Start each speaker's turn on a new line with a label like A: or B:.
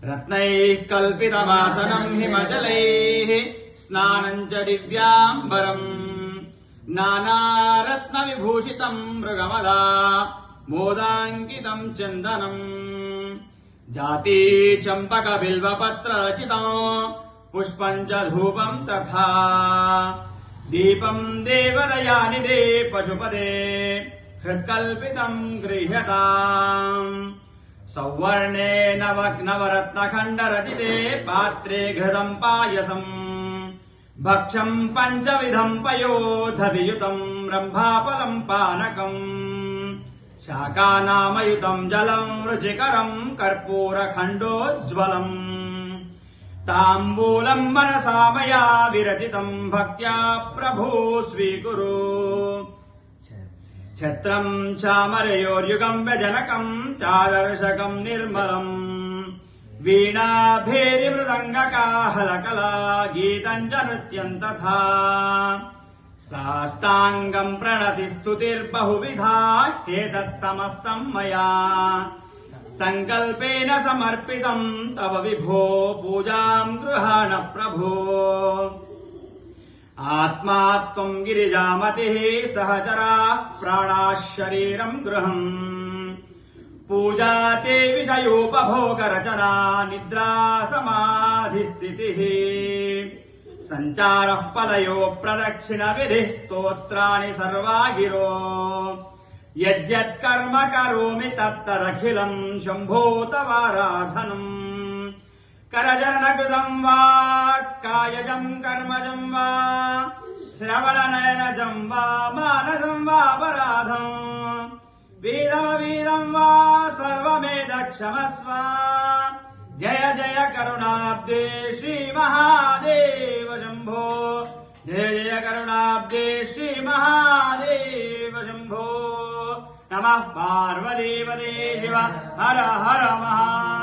A: रत्नैः कल्पितमासनम् हिमजलैः स्नानम् च दिव्याम्बरम् नानारत्नविभूषितम् मृगमदा मोदाङ्कितम् चन्दनम् जाती चम्पकबिल्वपत्ररचितम् पुष्पम् च धूपम् तथा दीपम् देवदयानिधे पशुपदे हृत्कल्पितम् गृह्यताम् सौवर्णे नवरत्नखण्डरचिते पात्रे घृतम् पायसम् भक्षम् पञ्चविधम् पयोधवियुतम् रम्भाफलम् पानकम् शाकानामयुतम् जलम् रुचिकरम् कर्पूरखण्डोज्ज्वलम् ताम्बूलम् मनसा मया विरचितम् भक्त्या प्रभो स्वीकुरु छत्रम् चामरयोर्युगम् व्यजनकम् चादर्शकम् निर्मलम् वीणा भेरिमृदङ्गकाहलकला गीतम् च नृत्यम् तथा साष्टाङ्गम् प्रणतिस्तुतिर्बहुविधा एतत् समस्तम् मया सङ्कल्पेन समर्पितम् तव विभो पूजाम् गृहाण प्रभो आत्मा त्वम् गिरिजामतिः सहचराः प्राणाः शरीरम् गृहम् पूजा ते विषयोपभोगरचना निद्रा समाधिस्थितिः सञ्चारः पदयो प्रदक्षिणविधिः स्तोत्राणि सर्वा गिरो यद्यत्कर्म करोमि तत्तदखिलम् शम्भो तवाराधनम् करचरणकृतम् वा कायजम् कर्मजम् वा श्रवणनयनजम् वा मानसम् वापराधम् वीरमवीरम् वा सर्वमेदक्षमस्व जय जय करुणाब्दे श्रीमहादेव शम्भो जय जय करुणाब्दे श्रीमहादेव शम्भो नमः पार्वतीपते शिव हर हर महा